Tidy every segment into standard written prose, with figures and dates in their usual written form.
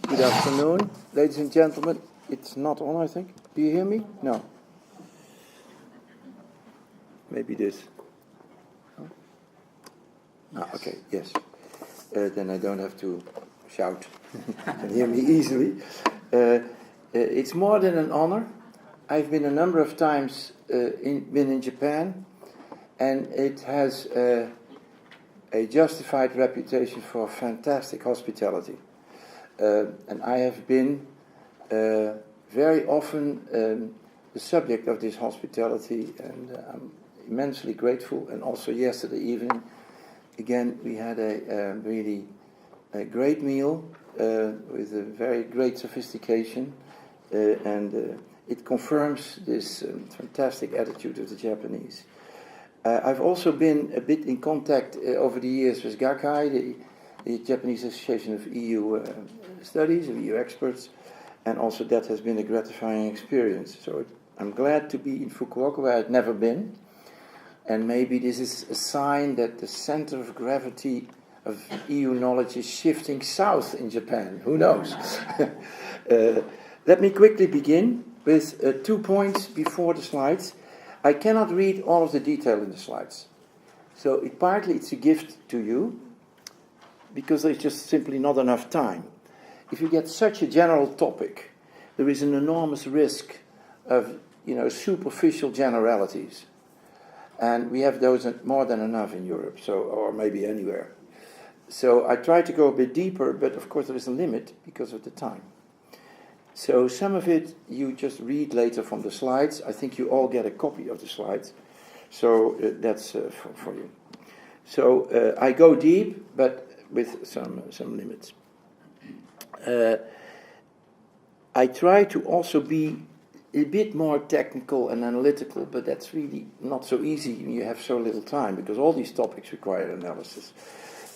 Good afternoon, ladies and gentlemen. It's not on, I think. Do you hear me? No. Maybe this. Oh. Ah, okay, yes. Then I don't have to shout. You can hear me easily. It's more than an honor. I've been a number of times been in Japan, and it has a justified reputation for fantastic hospitality. And I have been very often the subject of this hospitality, and I'm immensely grateful. And also yesterday evening, again, we had a really great meal with a very great sophistication, and it confirms this fantastic attitude of the Japanese. I've also been a bit in contact over the years with GAKAI, the Japanese Association of EU Studies, of EU experts, and also that has been a gratifying experience. So I'm glad to be in Fukuoka, where I'd never been, and maybe this is a sign that the center of gravity of EU knowledge is shifting south in Japan. Who knows? Let me quickly begin with 2 points before the slides. I cannot read all of the detail in the slides. So partly it's a gift to you, because there's just simply not enough time. If you get such a general topic, there is an enormous risk of, superficial generalities. And we have those more than enough in Europe, or maybe anywhere. So I try to go a bit deeper, but of course there is a limit because of the time. So some of it you just read later from the slides. I think you all get a copy of the slides. So that's for you. So I go deep, but with some limits. I try to also be a bit more technical and analytical, but that's really not so easy when you have so little time, because all these topics require analysis.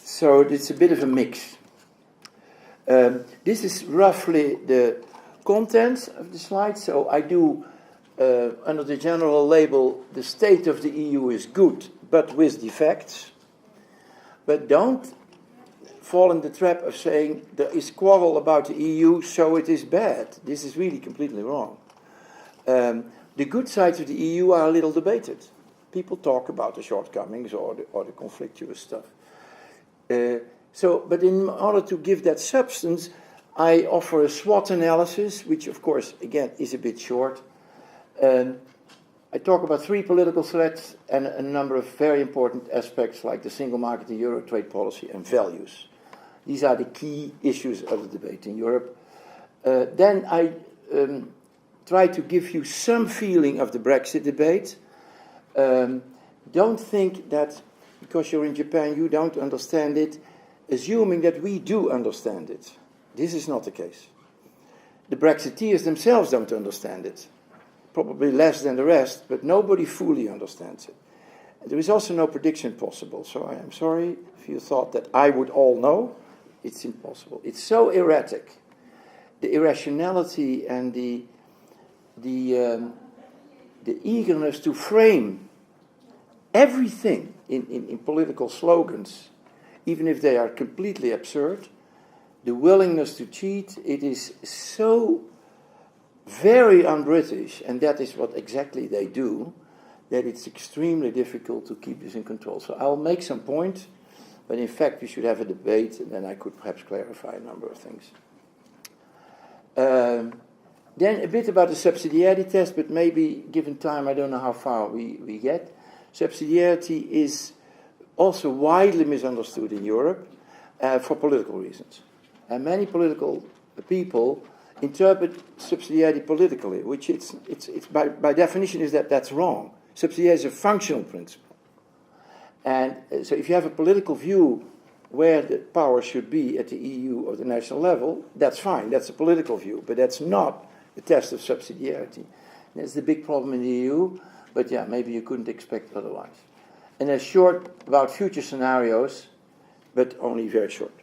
So it's a bit of a mix. This is roughly the contents of the slide. So I do, under the general label, the state of the EU is good, but with defects. But don't fall in the trap of saying there is quarrel about the EU, so it is bad. This is really completely wrong. The good sides of the EU are a little debated. People talk about the shortcomings or the conflictuous stuff. But in order to give that substance, I offer a SWOT analysis, which of course, again, is a bit short. I talk about 3 political threats and a number of very important aspects like the single market, the euro, trade policy, and values. These are the key issues of the debate in Europe. Then I try to give you some feeling of the BREXIT debate. Don't think that because you're in Japan you don't understand it, assuming that we do understand it. This is not the case. The Brexiteers themselves don't understand it. Probably less than the rest, but nobody fully understands it. There is also no prediction possible, so I am sorry if you thought that I would all know. It's impossible. It's so erratic. The irrationality and the eagerness to frame everything in political slogans, even if they are completely absurd, the willingness to cheat, it is so very un-British, and that is what exactly they do, that it's extremely difficult to keep this in control. So I'll make some points, but in fact we should have a debate, and then I could perhaps clarify a number of things. Then a bit about the subsidiarity test, but maybe given time, I don't know how far we get. Subsidiarity is also widely misunderstood in Europe for political reasons. And many political people interpret subsidiarity politically, which it's by definition is that's wrong. Subsidiarity is a functional principle. And so if you have a political view where the power should be at the EU or the national level, that's fine, that's a political view, but that's not the test of subsidiarity. That's the big problem in the EU, but yeah, maybe you couldn't expect otherwise. And a short about future scenarios, but only very short.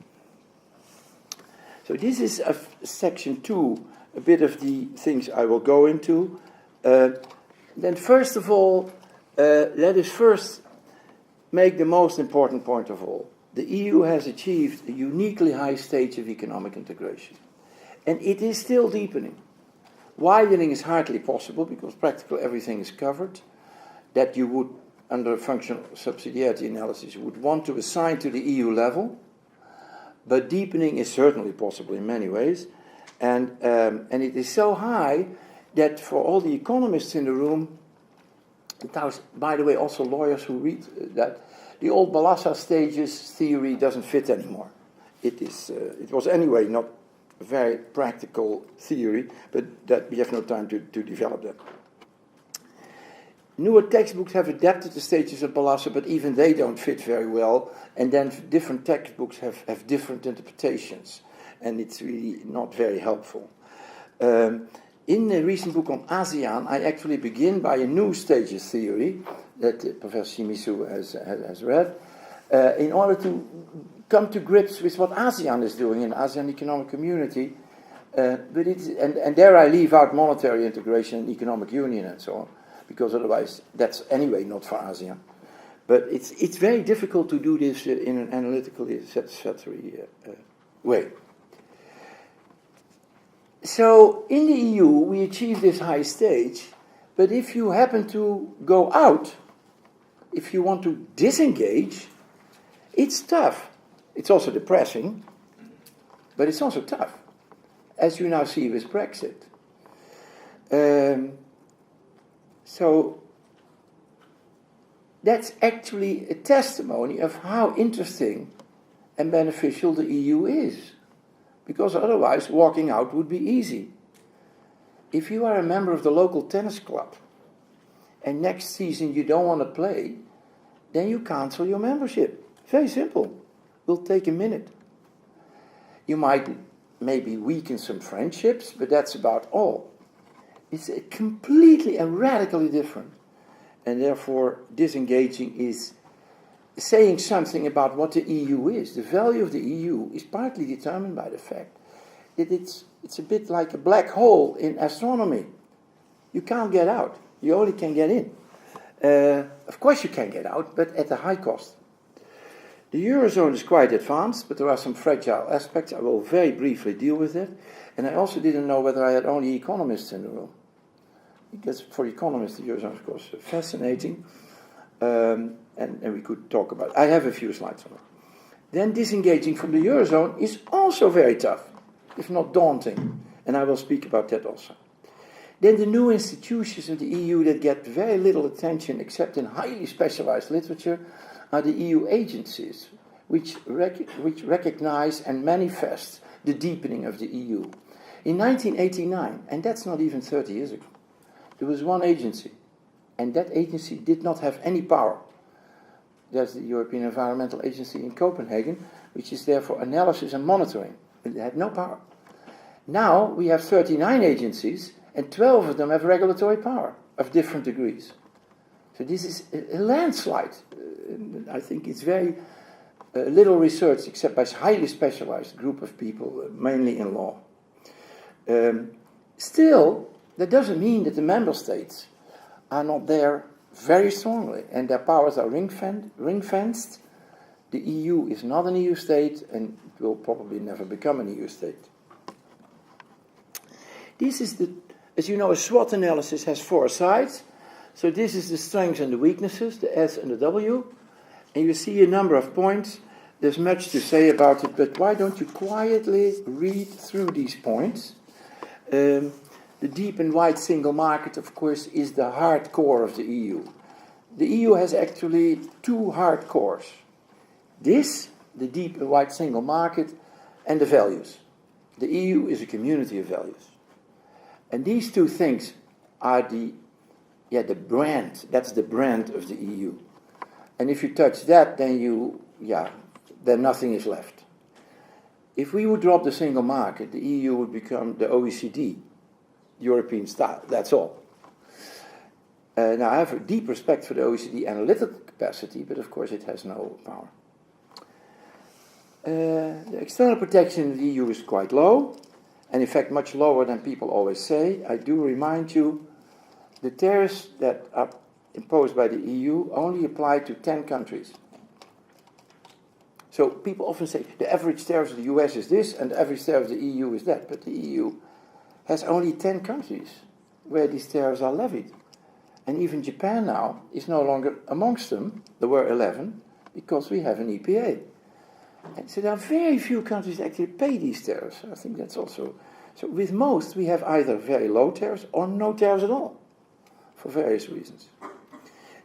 So this is section 2, a bit of the things I will go into. Then first of all, let us first make the most important point of all. The EU has achieved a uniquely high stage of economic integration. And it is still deepening. Widening is hardly possible because practically everything is covered that you would, under a functional subsidiarity analysis, you would want to assign to the EU level. But deepening is certainly possible in many ways. And it is so high that for all the economists in the room, and by the way, also lawyers who read that, the old Balassa stages theory doesn't fit anymore. It was anyway not a very practical theory, but that we have no time to develop that. Newer textbooks have adapted the stages of Balassa, but even they don't fit very well, and then different textbooks have different interpretations, and it's really not very helpful. In the recent book on ASEAN, I actually begin by a new stages theory that Professor Shimizu has read, in order to come to grips with what ASEAN is doing in ASEAN Economic Community. But and there I leave out monetary integration and economic union and so on, because otherwise that's anyway not for ASEAN. But it's very difficult to do this in an analytically satisfactory way. So in the EU we achieve this high stage, but if you happen to go out, if you want to disengage, it's tough. It's also depressing, but it's also tough, as you now see with Brexit. So that's actually a testimony of how interesting and beneficial the EU is, because otherwise walking out would be easy. If you are a member of the local tennis club and next season you don't want to play, then you cancel your membership. Very simple. Will take a minute. You might maybe weaken some friendships, but that's about all. It's completely and radically different. And therefore, disengaging is saying something about what the EU is. The value of the EU is partly determined by the fact that it's a bit like a black hole in astronomy. You can't get out. You only can get in. Of course you can get out, but at a high cost. The Eurozone is quite advanced, but there are some fragile aspects. I will very briefly deal with it. And I also didn't know whether I had only economists in the room. Because for economists, the Eurozone is, of course, fascinating. And we could talk about it. I have a few slides on it. Then disengaging from the Eurozone is also very tough, if not daunting. And I will speak about that also. Then the new institutions of the EU that get very little attention, except in highly specialized literature, are the EU agencies, which recognize and manifest the deepening of the EU. In 1989, and that's not even 30 years ago, there was one agency, and that agency did not have any power. There's the European Environmental Agency in Copenhagen, which is there for analysis and monitoring. It had no power. Now we have 39 agencies, and 12 of them have regulatory power of different degrees. So this is a landslide. I think it's very little research, except by a highly specialized group of people, mainly in law. Still, that doesn't mean that the member states are not there very strongly, and their powers are ring-fenced. The EU is not an EU state, and it will probably never become an EU state. This is as you know, a SWOT analysis has 4 sides. So this is the strengths and the weaknesses, the S and the W. And you see a number of points. There's much to say about it, but why don't you quietly read through these points? The deep and wide single market, of course, is the hard core of the EU. The EU has actually 2 hard cores. This, the deep and wide single market, and the values. The EU is a community of values. And these 2 things are the brand. That's the brand of the EU. And if you touch that, then then nothing is left. If we would drop the single market, the EU would become the OECD, European style. That's all. Now, I have a deep respect for the OECD analytical capacity, but of course it has no power. The external protection of the EU is quite low, and in fact much lower than people always say. I do remind you, the tariffs that are imposed by the EU only apply to 10 countries. So people often say the average tariff of the US is this and the average tariff of the EU is that. But the EU has only 10 countries where these tariffs are levied. And even Japan now is no longer amongst them. There were 11 because we have an EPA. And so there are very few countries that actually pay these tariffs. I think that's also... So with most, we have either very low tariffs or no tariffs at all, for various reasons.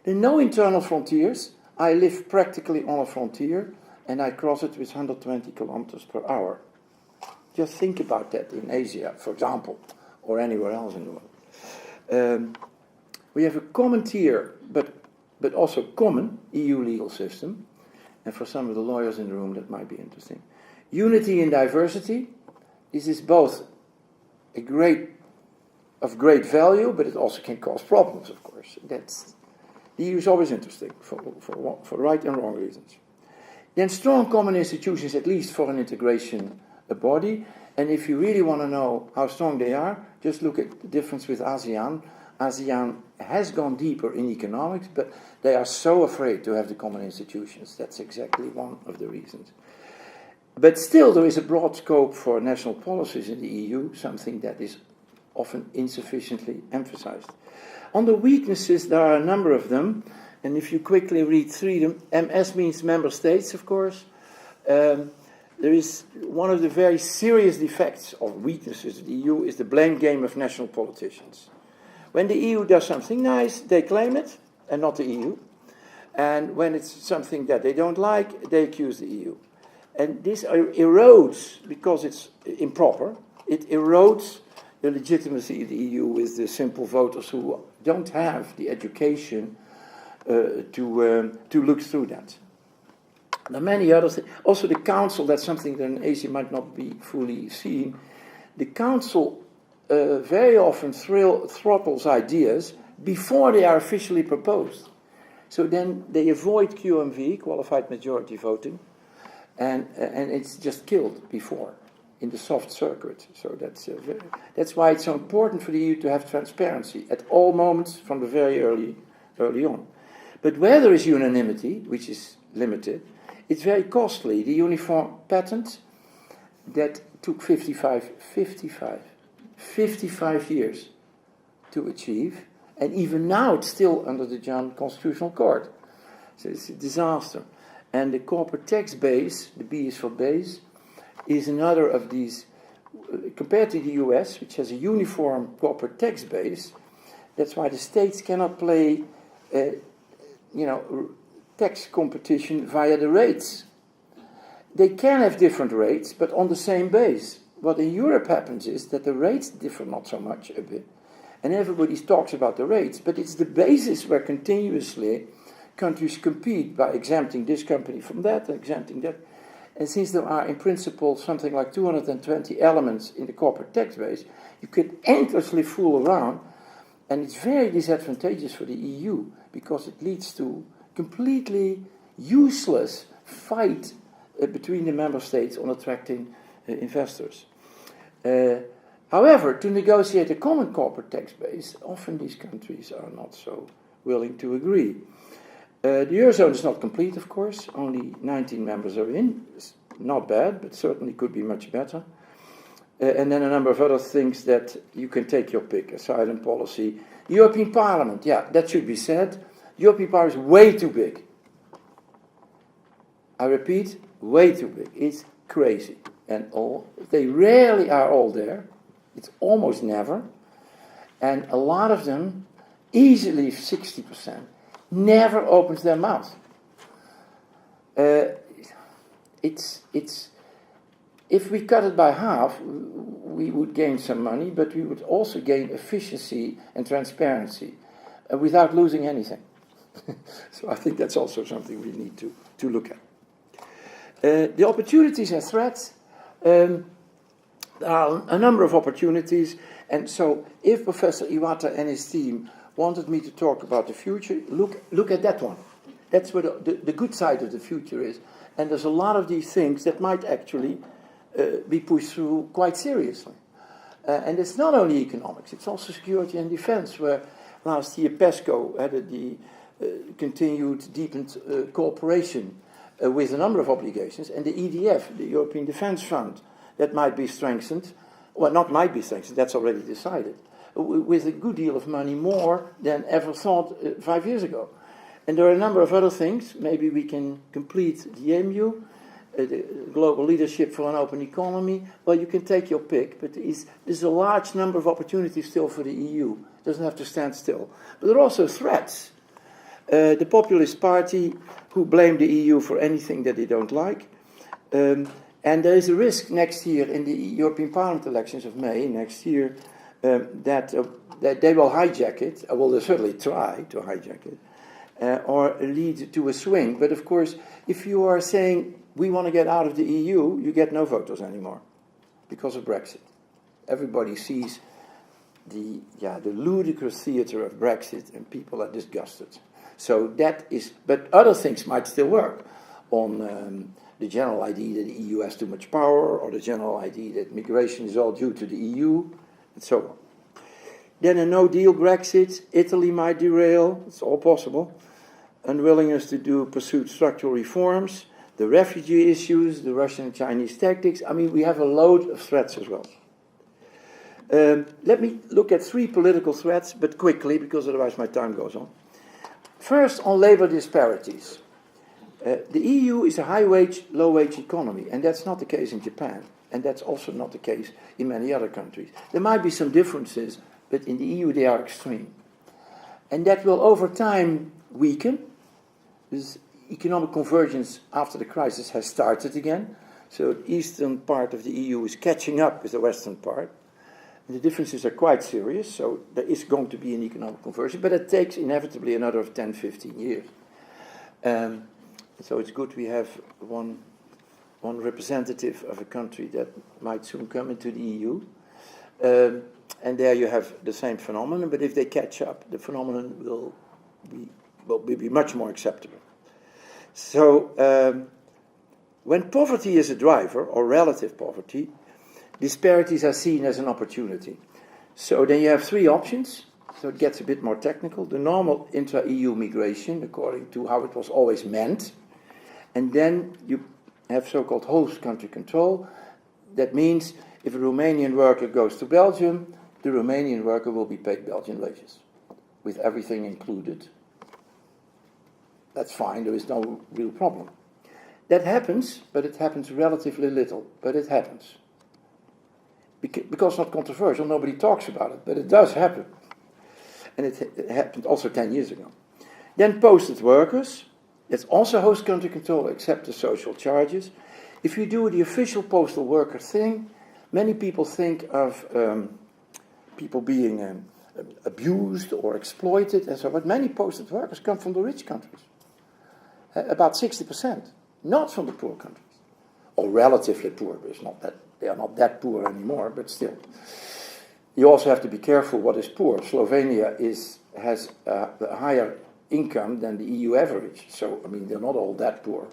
There are no internal frontiers. I live practically on a frontier, and I cross it with 120 kilometers per hour. Just think about that in Asia, for example, or anywhere else in the world. We have a common tier, but also common EU legal system. And for some of the lawyers in the room, that might be interesting. Unity in diversity. This is both of great value, but it also can cause problems, of course. The EU is always interesting for right and wrong reasons. Then strong common institutions, at least for an integration body. And if you really want to know how strong they are, just look at the difference with ASEAN. ASEAN has gone deeper in economics, but they are so afraid to have the common institutions. That's exactly one of the reasons. But still, there is a broad scope for national policies in the EU, something that is often insufficiently emphasized. On the weaknesses, there are a number of them, and if you quickly read through them, MS means member states, of course. There is one of the very serious defects or weaknesses of the EU is the blame game of national politicians. When the EU does something nice, they claim it, and not the EU. And when it's something that they don't like, they accuse the EU. And this erodes, because it's improper, it erodes the legitimacy of the EU with the simple voters who don't have the education to look through that. There are many other things. Also the Council, that's something that in Asia might not be fully seen. The Council very often throttles ideas before they are officially proposed. So then they avoid QMV, qualified majority voting, and it's just killed before in the soft circuit. So that's why it's so important for the EU to have transparency at all moments from the very early on. But where there is unanimity, which is limited, it's very costly. The uniform patent that took 55 years to achieve, and even now it's still under the German Constitutional Court. So it's a disaster. And the corporate tax base, the B is for base, is another of these, compared to the US, which has a uniform corporate tax base. That's why the states cannot play, tax competition via the rates. They can have different rates, but on the same base. What in Europe happens is that the rates differ not so much a bit, and everybody talks about the rates, but it's the basis where continuously countries compete by exempting this company from that and exempting that. And since there are in principle something like 220 elements in the corporate tax base, you can endlessly fool around, and it's very disadvantageous for the EU because it leads to completely useless fight between the member states on attracting investors. However, to negotiate a common corporate tax base, often these countries are not so willing to agree. The Eurozone is not complete, of course. Only 19 members are in. It's not bad, but certainly could be much better. And then a number of other things that you can take your pick. Asylum policy. The European Parliament, yeah, that should be said. The European Parliament is way too big. I repeat, way too big. It's crazy. And they rarely are all there. It's almost never. And a lot of them, easily 60%, never opens their mouth. If we cut it by half, we would gain some money, but we would also gain efficiency and transparency without losing anything. So I think that's also something we need to look at. The opportunities and threats. There are a number of opportunities, and so if Professor Iwata and his team wanted me to talk about the future, look at that one. That's where the good side of the future is. And there's a lot of these things that might actually be pushed through quite seriously. And it's not only economics, it's also security and defense, where last year PESCO had the continued deepened cooperation. with a number of obligations, and the EDF, the European Defence Fund, that might be strengthened, well, not might be strengthened, that's already decided, with a good deal of money more than ever thought 5 years ago. And there are a number of other things. Maybe we can complete the EMU, the Global Leadership for an Open Economy. Well, you can take your pick, but there's a large number of opportunities still for the EU. It doesn't have to stand still. But there are also threats. The Populist Party, who blame the EU for anything that they don't like. And there is a risk next year in the European Parliament elections of May next year that they will hijack it. Well, they'll certainly try to hijack it. Or lead to a swing. But of course, if you are saying we want to get out of the EU, you get no voters anymore because of Brexit. Everybody sees the ludicrous theater of Brexit, and people are disgusted. So that is, but other things might still work on the general idea that the EU has too much power, or the general idea that migration is all due to the EU, and so on. Then a no-deal Brexit, Italy might derail, it's all possible. Unwillingness to pursue structural reforms, the refugee issues, the Russian and Chinese tactics. I mean, we have a load of threats as well. Let me look at 3 political threats, but quickly, because otherwise my time goes on. First, on labor disparities. The EU is a high-wage, low-wage economy, and that's not the case in Japan, and that's also not the case in many other countries. There might be some differences, but in the EU they are extreme. And that will over time weaken. This economic convergence after the crisis has started again. So the eastern part of the EU is catching up with the western part. And the differences are quite serious, so there is going to be an economic conversion, but it takes inevitably another 10, 15 years. So it's good we have one representative of a country that might soon come into the EU. And there you have the same phenomenon, but if they catch up, the phenomenon will be much more acceptable. So when poverty is a driver, or relative poverty, disparities are seen as an opportunity. So then you have 3 options, so it gets a bit more technical. The normal intra-EU migration, according to how it was always meant, and then you have so-called host country control. That means if a Romanian worker goes to Belgium, the Romanian worker will be paid Belgian wages, with everything included. That's fine, there is no real problem. That happens, but it happens relatively little, but it happens. Because it's not controversial, nobody talks about it, but it does happen. And it happened also 10 years ago. Then posted workers, that's also host country control, except the social charges. If you do the official postal worker thing, many people think of people being abused or exploited and so on, but many posted workers come from the rich countries. About 60%, not from the poor countries. Or relatively poor, but it's not that, they are not that poor anymore, but still. You also have to be careful what is poor. Slovenia has a higher income than the EU average, so I mean they're not all that poor.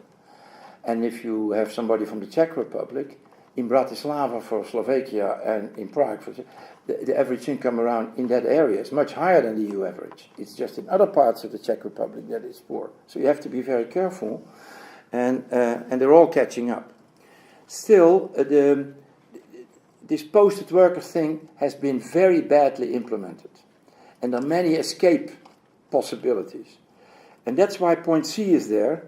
And if you have somebody from the Czech Republic, in Bratislava for Slovakia and in Prague, for the average income around in that area is much higher than the EU average. It's just in other parts of the Czech Republic that is poor. So you have to be very careful, and they're all catching up. Still, this posted worker thing has been very badly implemented, and there are many escape possibilities. And that's why point C is there.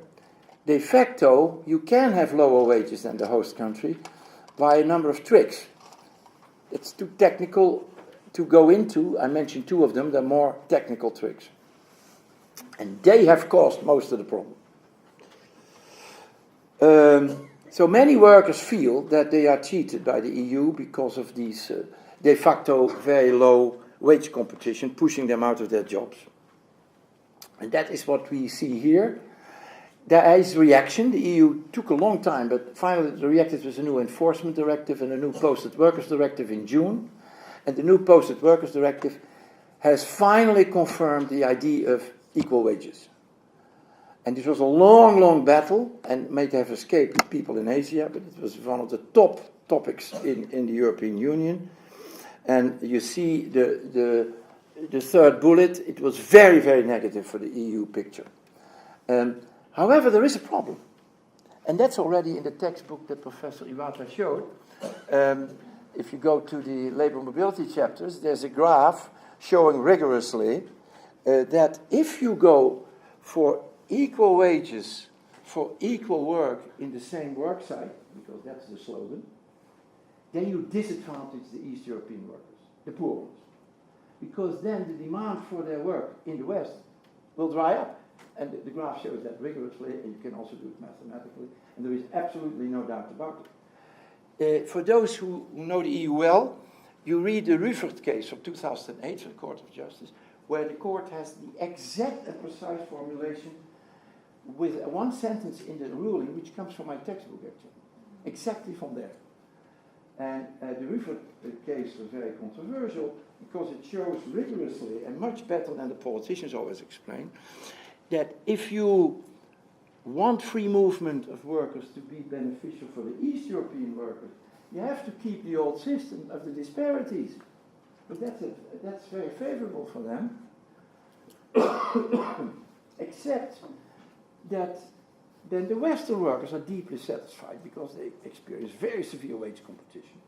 De facto, you can have lower wages than the host country by a number of tricks. It's too technical to go into. I mentioned 2 of them. They're more technical tricks. And they have caused most of the problem. So many workers feel that they are cheated by the EU because of these de facto very low wage competition, pushing them out of their jobs. And that is what we see here. There is reaction. The EU took a long time, but finally they reacted with a new enforcement directive and a new posted workers directive in June. And the new posted workers directive has finally confirmed the idea of equal wages. And this was a long, long battle, and may have escaped people in Asia, but it was one of the top topics in the European Union. And you see the third bullet, it was very, very negative for the EU picture. However, there is a problem. And that's already in the textbook that Professor Iwata showed. If you go to the labor mobility chapters, there's a graph showing rigorously that if you go for equal wages for equal work in the same work site, because that's the slogan, then you disadvantage the East European workers, the poor ones. Because then the demand for their work in the West will dry up. And the graph shows that rigorously, and you can also do it mathematically, and there is absolutely no doubt about it. For those who know the EU well, you read the Rüffert case from 2008 from the Court of Justice, where the court has the exact and precise formulation with one sentence in the ruling, which comes from my textbook actually, exactly from there. And the Rüffert case was very controversial because it shows rigorously, and much better than the politicians always explain, that if you want free movement of workers to be beneficial for the East European workers, you have to keep the old system of the disparities. But that's very favorable for them, except that then the Western workers are deeply satisfied because they experience very severe wage competition.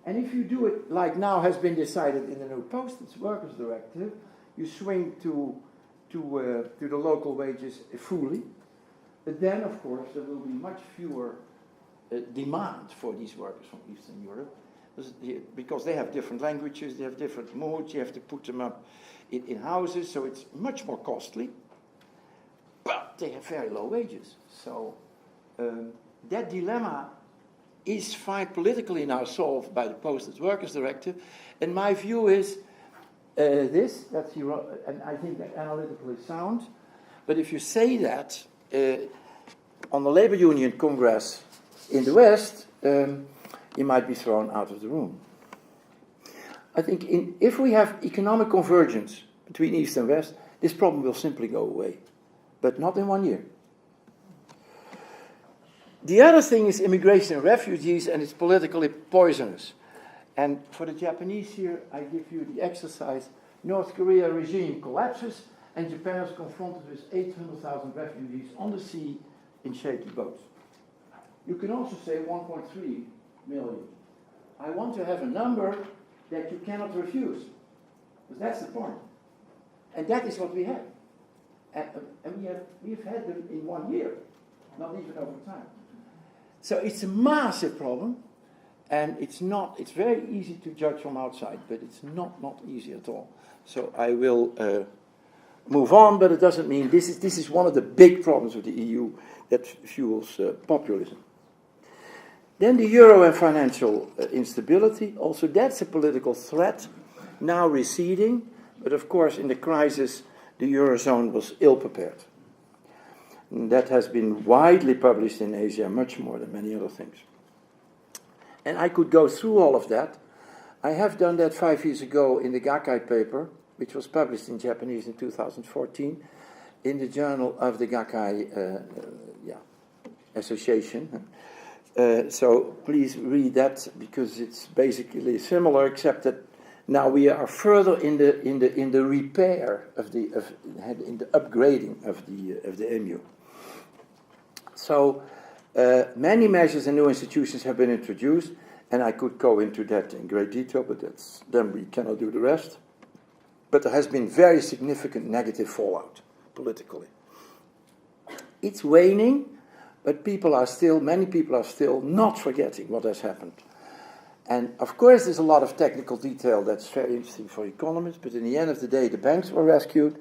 And if you do it like now has been decided in the new Posted Workers Directive, you swing to the local wages fully, but then of course there will be much fewer demand for these workers from Eastern Europe, because they have different languages, they have different modes, you have to put them up in houses, so it's much more costly, but they have very low wages. So that dilemma is fine politically now solved by the Posted Workers Directive, and my view is that's and I think that analytically sound, but if you say that on the labor union congress in the West, you might be thrown out of the room. I think if we have economic convergence between East and West, this problem will simply go away, but not in 1 year. The other thing is immigration and refugees, and it's politically poisonous. And for the Japanese here, I give you the exercise. North Korea regime collapses, and Japan is confronted with 800,000 refugees on the sea in shaky boats. You can also say 1.3 million. I want to have a number that you cannot refuse, because that's the point. And that is what we have. And we've had them in 1 year, not even over time. So it's a massive problem, and it's very easy to judge from outside, but it's not easy at all. So I will move on, but it doesn't mean this is one of the big problems of the EU that fuels populism. Then the euro and financial instability, also that's a political threat, now receding, but of course in the crisis the Eurozone was ill-prepared. And that has been widely published in Asia, much more than many other things. And I could go through all of that. I have done that 5 years ago in the Gakkai paper, which was published in Japanese in 2014, in the journal of the Gakkai Association. So please read that, because it's basically similar, except that now we are further in the repair in the upgrading of the EMU. So many measures and new institutions have been introduced, and I could go into that in great detail, but then we cannot do the rest. But there has been very significant negative fallout politically. It's waning, but many people are still not forgetting what has happened. And of course there's a lot of technical detail that's very interesting for economists, but in the end of the day the banks were rescued,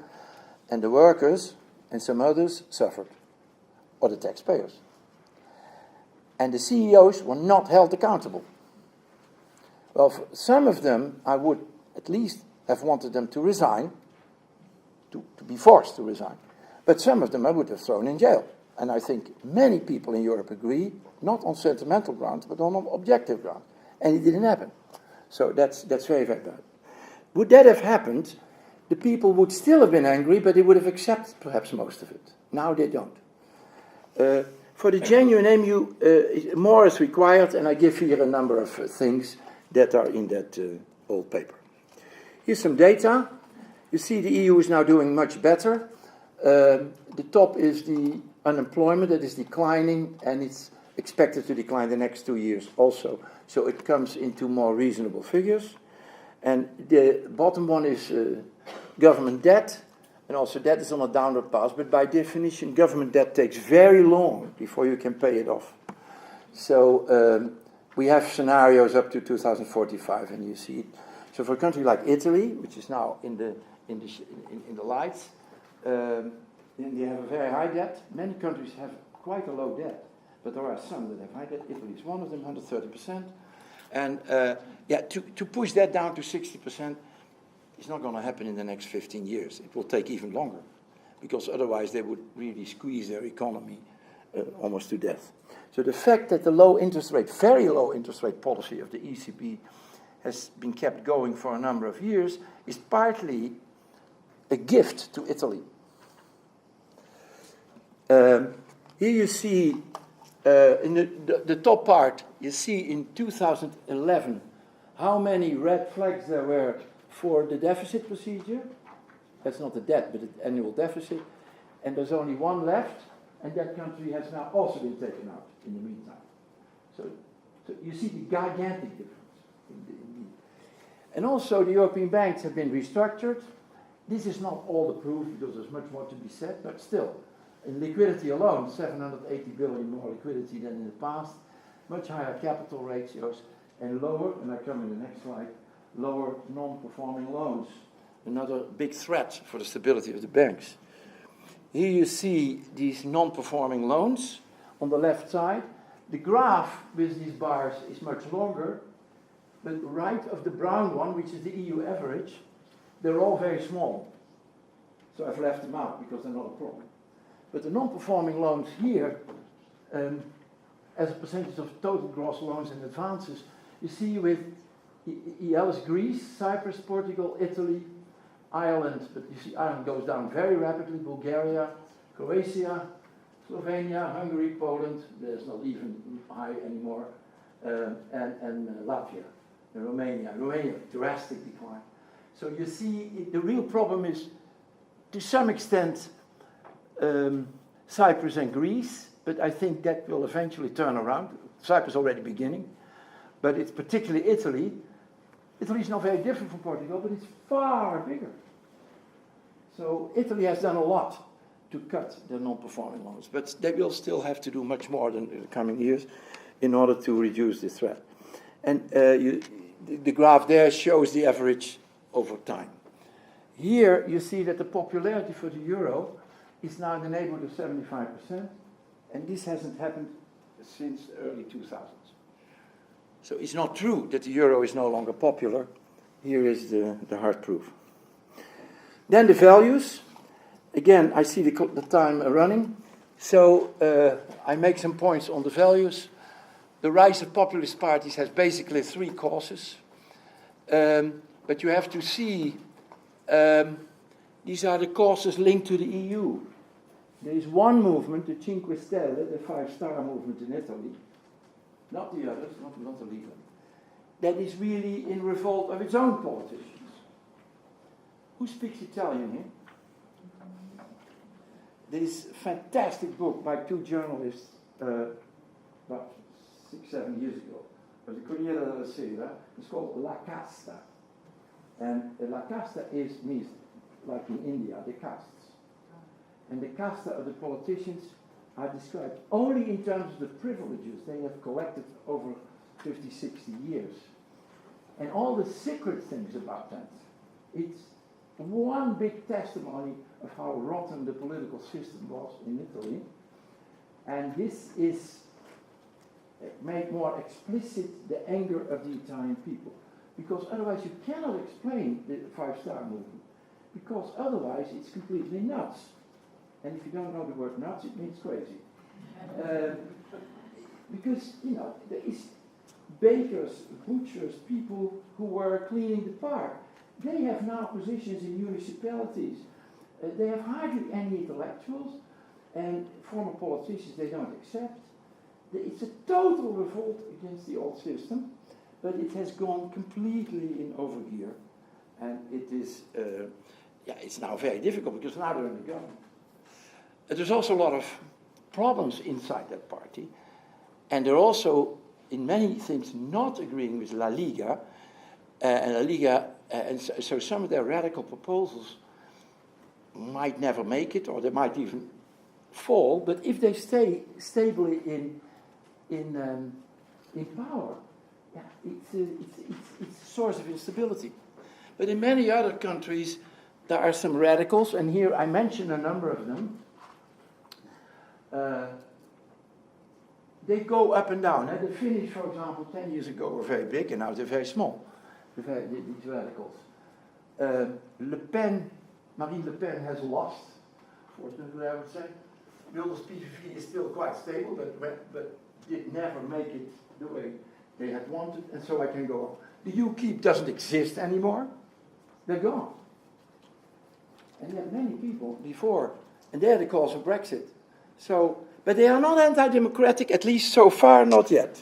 and the workers and some others suffered, or the taxpayers. And the CEOs were not held accountable. Well, for some of them I would at least have wanted them to resign, to be forced to resign. But some of them I would have thrown in jail. And I think many people in Europe agree, not on sentimental grounds, but on objective grounds. And it didn't happen. So that's very, very bad. Would that have happened, the people would still have been angry, but they would have accepted perhaps most of it. Now they don't. For the genuine EMU, more is required, and I give here a number of things that are in that old paper. Here's some data. You see the EU is now doing much better. The top is the unemployment that is declining, and it's expected to decline the next 2 years also. So it comes into more reasonable figures. And the bottom one is government debt, and also that is on a downward path, but by definition government debt takes very long before you can pay it off. So we have scenarios up to 2045, and you see it. So for a country like Italy, which is now in the lights, they have a very high debt. Many countries have quite a low debt, but there are some that have high debt. Italy is one of them, 130%. And to push that down to 60% is not going to happen in the next 15 years. It will take even longer, because otherwise they would really squeeze their economy almost to death. So the fact that the low interest rate, very low interest rate policy of the ECB has been kept going for a number of years is partly a gift to Italy. Here you see, in the top part, you see in 2011 how many red flags there were for the deficit procedure. That's not the debt, but the annual deficit. And there's only one left, and that country has now also been taken out in the meantime. So you see the gigantic difference. And also the European banks have been restructured. This is not all the proof, because there's much more to be said, but still, in liquidity alone, 780 billion more liquidity than in the past, much higher capital ratios, and lower, and I come in the next slide, lower non-performing loans. Another big threat for the stability of the banks. Here you see these non-performing loans on the left side. The graph with these bars is much longer, but right of the brown one, which is the EU average, they're all very small. So I've left them out because they're not a problem. But the non-performing loans here, as a percentage of total gross loans and advances, you see with EL is Greece, Cyprus, Portugal, Italy, Ireland, but you see Ireland goes down very rapidly, Bulgaria, Croatia, Slovenia, Hungary, Poland, there's not even high anymore, and Latvia, and Romania, drastic decline. So you see, the real problem is, to some extent, Cyprus and Greece, but I think that will eventually turn around. Cyprus already beginning, but it's particularly Italy. Italy is not very different from Portugal, but it's far bigger. So Italy has done a lot to cut their non-performing loans, but they will still have to do much more in the coming years in order to reduce the threat. And the graph there shows the average over time. Here you see that the popularity for the euro is now in the neighborhood of 75%, and this hasn't happened since the early 2000s. So it's not true that the euro is no longer popular. Here is the hard proof. Then the values. Again, I see the time running. So I make some points on the values. The rise of populist parties has basically three causes. But you have to see, these are the causes linked to the EU. There is one movement, the Cinque Stelle, the five-star movement in Italy, not the others, not the leader, that is really in revolt of its own politicians. Who speaks Italian here? There is a fantastic book by two journalists about 6-7 years ago, of the Corriere della Sera. It's called La Casta. And La Casta means, like in India, the castes. And the casta of the politicians are described only in terms of the privileges they have collected over 50, 60 years. And all the secret things about that. It's one big testimony of how rotten the political system was in Italy. And this is made more explicit the anger of the Italian people. Because otherwise you cannot explain the five-star movement. Because otherwise it's completely nuts. And if you don't know the word nuts, it means crazy. Because, there is bakers, butchers, people who were cleaning the park. They have now positions in municipalities. They have hardly any intellectuals, and former politicians they don't accept. It's a total revolt against the old system, but it has gone completely in overgear. And it is, it's now very difficult because now they're in the government. There's also a lot of problems inside that party. And they're also, in many things, not agreeing with La Liga. And La Liga, and so some of their radical proposals might never make it, or they might even fall. But if they stay stably in power, yeah, it's a source of instability. But in many other countries, there are some radicals, and here I mention a number of them. They go up and down. The Finnish, for example, 10 years ago were very big, and now they're very small, these radicals. Marine Le Pen has lost, fortunately I would say. Wilders' PVV is still quite stable, but did never make it the way they had wanted, and so I can go on. The UKIP doesn't exist anymore. They're gone. And yet many people before, and they're the cause of BREXIT. So, but they are not anti-democratic, at least so far, not yet.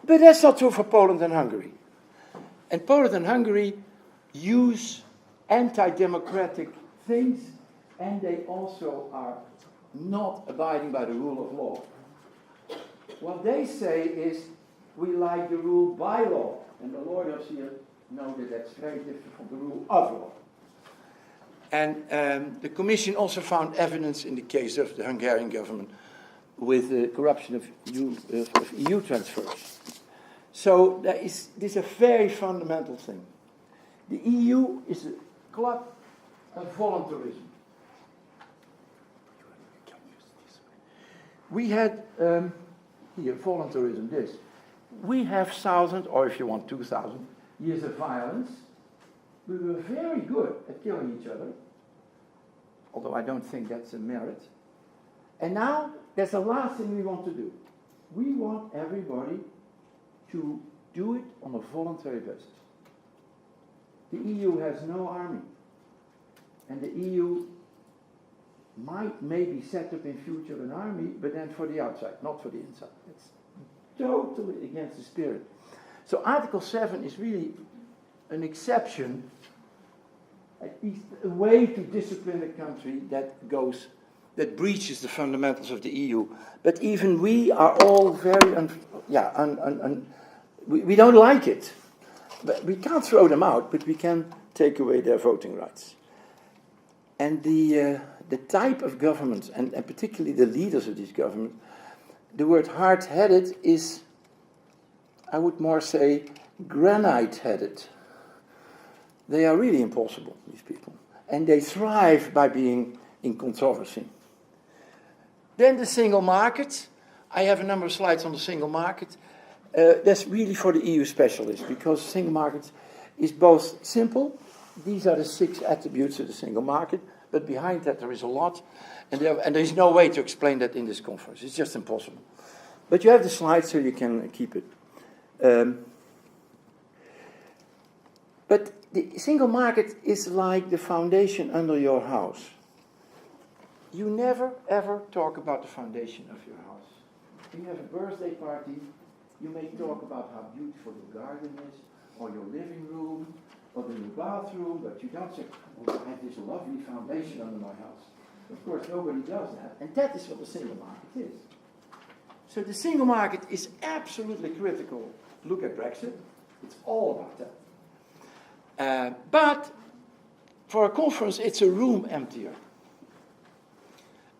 But that's not true for Poland and Hungary. And Poland and Hungary use anti-democratic things, and they also are not abiding by the rule of law. What they say is, we like the rule by law. And the lawyers here know that that's very different from the rule of law. And the Commission also found evidence in the case of the Hungarian government with the corruption of EU transfers. So this is a very fundamental thing. The EU is a club of voluntarism. We had, here, voluntarism, this. We have 1,000, or if you want 2,000, years of violence. We were very good at killing each other, although I don't think that's a merit. And now, that's the last thing we want to do. We want everybody to do it on a voluntary basis. The EU has no army. And the EU might maybe set up in future an army, but then for the outside, not for the inside. It's totally against the spirit. So Article 7 is really an exception, at least a way to discipline a country that breaches the fundamentals of the EU. But even we are all very, we don't like it. But we can't throw them out, but we can take away their voting rights. And the type of government, and particularly the leaders of these governments, the word hard-headed is, I would more say, granite-headed. They are really impossible, these people. And they thrive by being in controversy. Then the single market. I have a number of slides on the single market. That's really for the EU specialists, because the single market is both simple. These are the 6 attributes of the single market, but behind that there is a lot, and there is no way to explain that in this conference. It's just impossible. But you have the slides, so you can keep it. But the single market is like the foundation under your house. You never, ever talk about the foundation of your house. When you have a birthday party, you may talk about how beautiful your garden is, or your living room, or the new bathroom, but you don't say, oh, I have this lovely foundation under my house. Of course, nobody does that, and that is what the single market is. So the single market is absolutely critical. Look at BREXIT. It's all about that. But for a conference, it's a room emptier.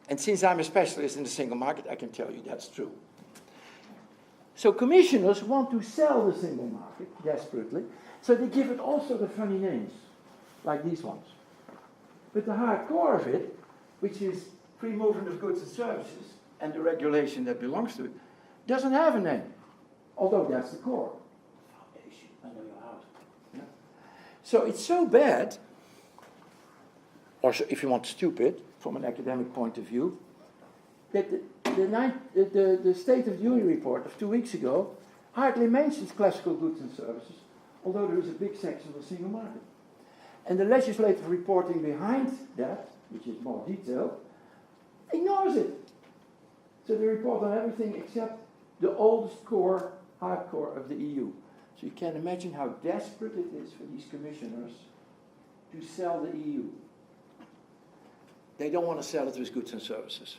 And since I'm a specialist in the single market, I can tell you that's true. So commissioners want to sell the single market desperately, so they give it all sort of funny names, like these ones. But the hard core of it, which is free movement of goods and services, and the regulation that belongs to it, doesn't have a name, although that's the core. Foundation under your house. Yeah. So it's so bad, or so, if you want, stupid, from an academic point of view, that the State of the Union report of 2 weeks ago hardly mentions classical goods and services, although there is a big section of the single market. And the legislative reporting behind that, which is more detailed, ignores it. So they report on everything except the oldest core, hardcore of the EU. So you can imagine how desperate it is for these commissioners to sell the EU. They don't want to sell it with goods and services.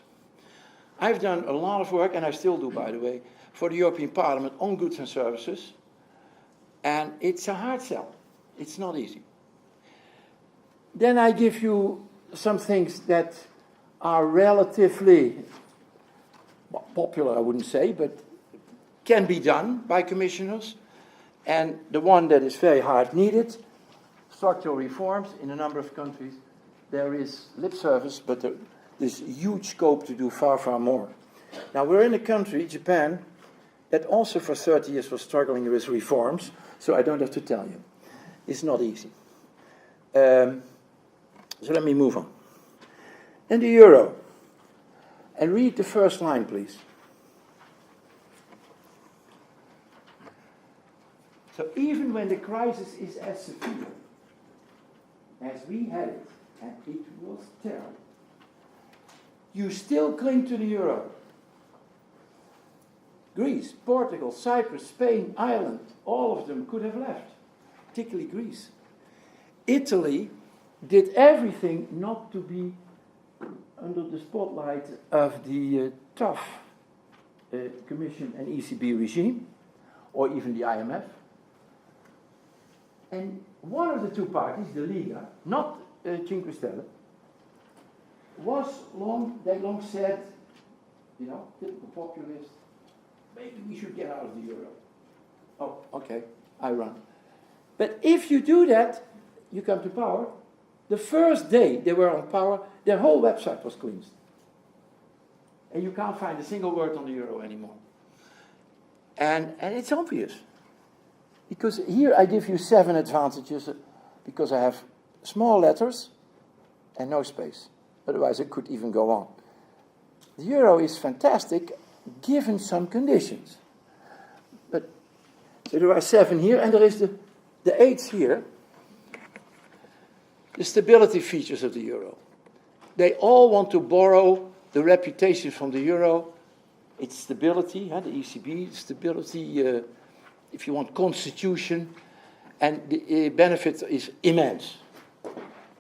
I've done a lot of work, and I still do, by the way, for the European Parliament on goods and services, and it's a hard sell. It's not easy. Then I give you some things that are relatively popular, I wouldn't say, but can be done by commissioners. And the one that is very hard needed, structural reforms in a number of countries. There is lip service, but there's huge scope to do far, far more. Now, we're in a country, Japan, that also for 30 years was struggling with reforms, so I don't have to tell you. It's not easy. So let me move on. Then the euro. And read the first line, please. So even when the crisis is as severe as we had it, and it was terrible, you still cling to the euro. Greece, Portugal, Cyprus, Spain, Ireland, all of them could have left, particularly Greece. Italy did everything not to be under the spotlight of the tough Commission and ECB regime, or even the IMF. And one of the two parties, the Liga, not Cinque Stelle, they long said, typical populist, maybe we should get out of the euro. Oh, okay, I run. But if you do that, you come to power. The first day they were on power, their whole website was cleansed. And you can't find a single word on the euro anymore. And it's obvious. Because here I give you 7 advantages, because I have small letters and no space. Otherwise I could even go on. The euro is fantastic, given some conditions. But so there are 7 here, and there is the 8th here. The stability features of the euro. They all want to borrow the reputation from the euro. It's stability, the ECB, stability, if you want, constitution, and the benefit is immense.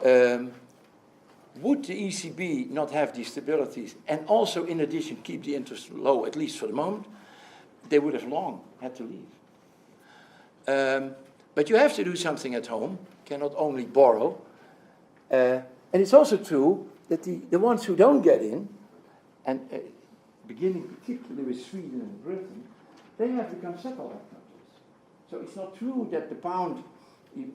Would the ECB not have these stabilities, and also in addition keep the interest low, at least for the moment, they would have long had to leave. But you have to do something at home, cannot only borrow. And it's also true that the ones who don't get in, and beginning particularly with Sweden and Britain, they have become satellite countries. So it's not true that the pound,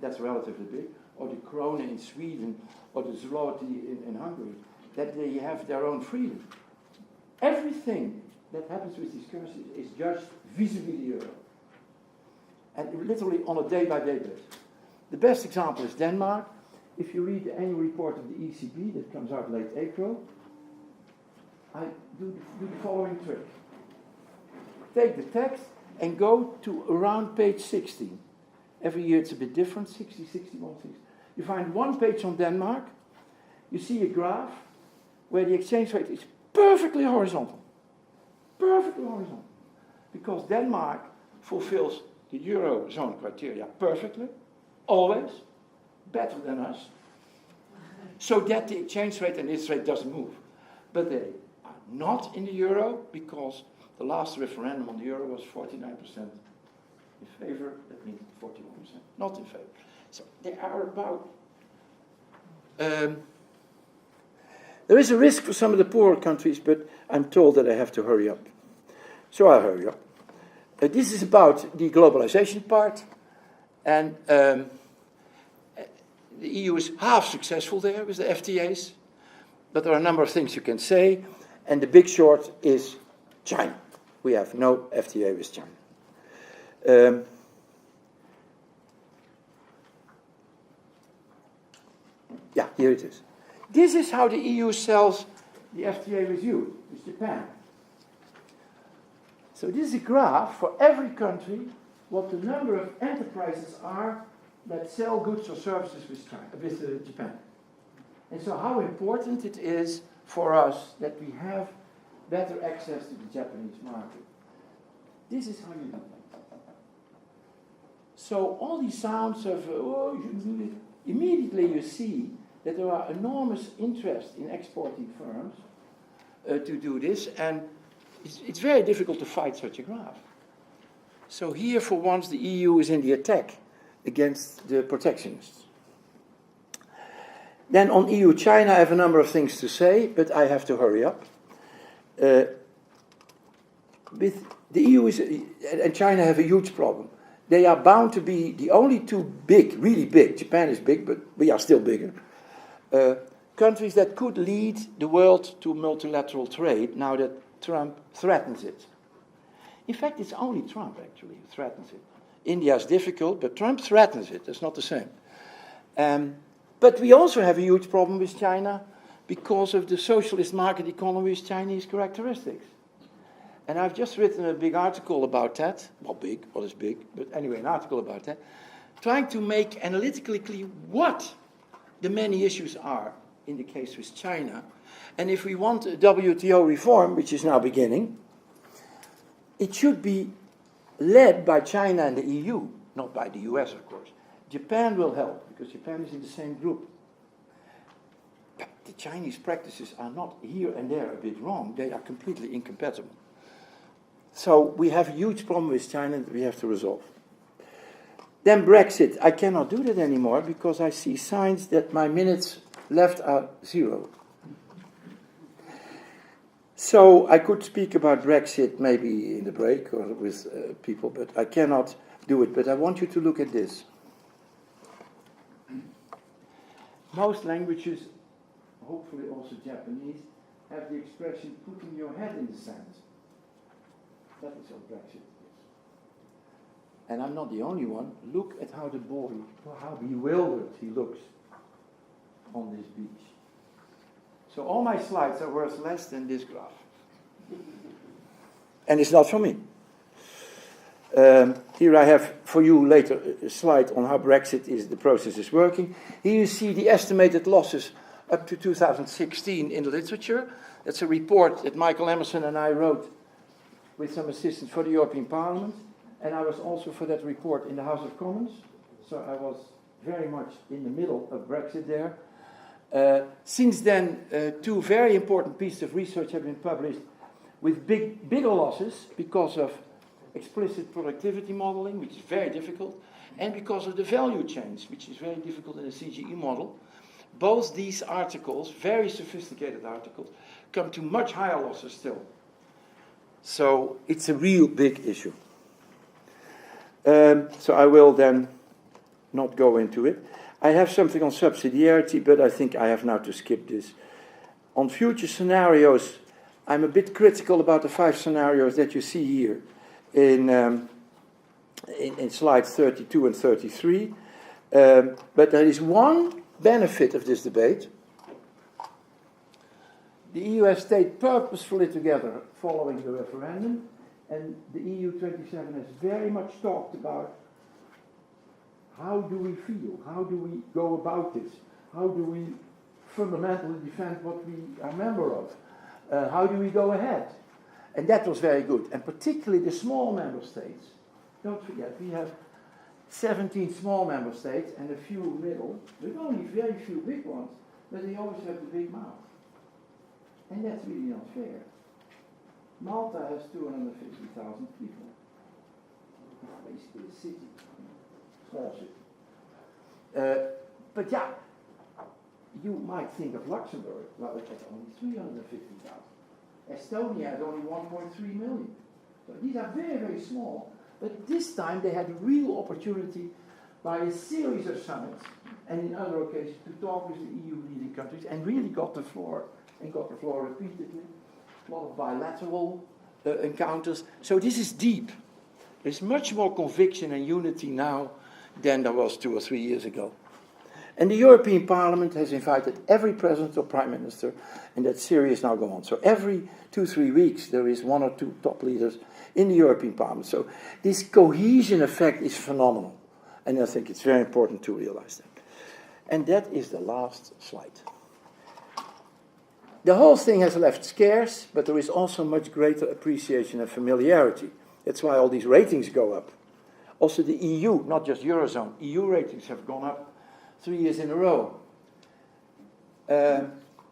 that's relatively big, or the krona in Sweden, or the zloty in Hungary, that they have their own freedom. Everything that happens with these currencies is judged vis-a-vis the euro. And literally on a day-by-day basis. The best example is Denmark. If you read the annual report of the ECB that comes out late April, I do the following trick. Take the text and go to around page 16. Every year it's a bit different, 60, 61, 60. You find one page on Denmark, you see a graph where the exchange rate is perfectly horizontal. Perfectly horizontal. Because Denmark fulfills the Eurozone criteria perfectly, always, better than us, so that the exchange rate and its rate doesn't move. But they are not in the euro because the last referendum on the euro was 49% in favor, that means 41% not in favor. So they are about... there is a risk for some of the poorer countries, but I'm told that I have to hurry up. So I'll hurry up. This is about the globalization part, and the EU is half successful there with the FTAs, but there are a number of things you can say, and the big short is China. We have no FTA with China. Yeah, here it is. This is how the EU sells the FTA with you, with Japan. So this is a graph for every country, what the number of enterprises are that sell goods or services with Japan. And so how important it is for us that we have better access to the Japanese market. This is how you do it. So all these sounds of, oh, you shouldn't do this, immediately you see that there are enormous interest in exporting firms to do this, and it's very difficult to fight such a graph. So here, for once, the EU is in the attack against the protectionists. Then on EU-China, I have a number of things to say, but I have to hurry up. With the EU and China have a huge problem. They are bound to be the only two big, really big, Japan is big, but we are still bigger, countries that could lead the world to multilateral trade now that Trump threatens it. In fact, it's only Trump, actually, who threatens it. India is difficult, but Trump threatens it. That's not the same. But we also have a huge problem with China because of the socialist market economy with Chinese characteristics. And I've just written a big article about that. Well, big, what is big? But anyway, an article about that. Trying to make analytically clear what the many issues are in the case with China. And if we want a WTO reform, which is now beginning, it should be led by China and the EU, not by the US, of course. Japan will help, because Japan is in the same group. But the Chinese practices are not here and there a bit wrong. They are completely incompatible. So we have a huge problem with China that we have to resolve. Then Brexit. I cannot do that anymore because I see signs that my minutes left are 0. So I could speak about Brexit maybe in the break or with people, but I cannot do it. But I want you to look at this. Most languages, hopefully also Japanese, have the expression putting your head in the sand. That is what Brexit is. And I'm not the only one. Look at how the boy, how bewildered he looks on this beach. So all my slides are worth less than this graph. And it's not for me. Here I have for you later a slide on how Brexit is, the process is working. Here you see the estimated losses up to 2016 in the literature. That's a report that Michael Emerson and I wrote with some assistance for the European Parliament. And I was also for that report in the House of Commons. So I was very much in the middle of Brexit there. Since then, 2 very important pieces of research have been published with bigger losses because of explicit productivity modeling, which is very difficult, and because of the value chains, which is very difficult in the CGE model. Both these articles, very sophisticated articles, come to much higher losses still. So it's a real big issue. So I will then not go into it. I have something on subsidiarity, but I think I have now to skip this. On future scenarios, I'm a bit critical about the 5 scenarios that you see here in slides 32 and 33. But there is one benefit of this debate. The EU has stayed purposefully together following the referendum, and the EU 27 has very much talked about how do we feel, how do we go about this, how do we fundamentally defend what we are a member of, how do we go ahead. And that was very good, and particularly the small member states. Don't forget, we have 17 small member states and a few middle, with only very few big ones, but they always have the big mouth. And that's really not fair. Malta has 250,000 people. Basically a city, small city. But yeah, you might think of Luxembourg, well, it has only 350,000. Estonia has only 1.3 million. So these are very, very small, but this time they had a real opportunity by a series of summits and in other occasions to talk with the EU leading countries and really got the floor, and got the floor repeatedly. A lot of bilateral encounters. So this is deep. There's much more conviction and unity now than there was 2 or 3 years ago. And the European Parliament has invited every president or prime minister, and that series now goes on. So every 2-3 weeks there is 1 or 2 top leaders in the European Parliament. So this cohesion effect is phenomenal. And I think it's very important to realize that. And that is the last slide. The whole thing has left scarce, but there is also much greater appreciation and familiarity. That's why all these ratings go up. Also the EU, not just Eurozone, EU ratings have gone up 3 years in a row.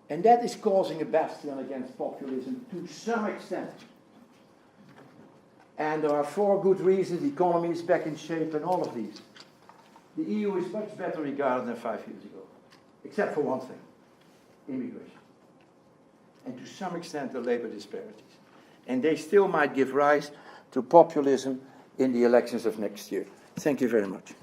And that is causing a bastion against populism to some extent. And there are 4 good reasons. The economy is back in shape and all of these. The EU is much better regarded than 5 years ago. Except for one thing, immigration. And to some extent the labor disparities. And they still might give rise to populism in the elections of next year. Thank you very much.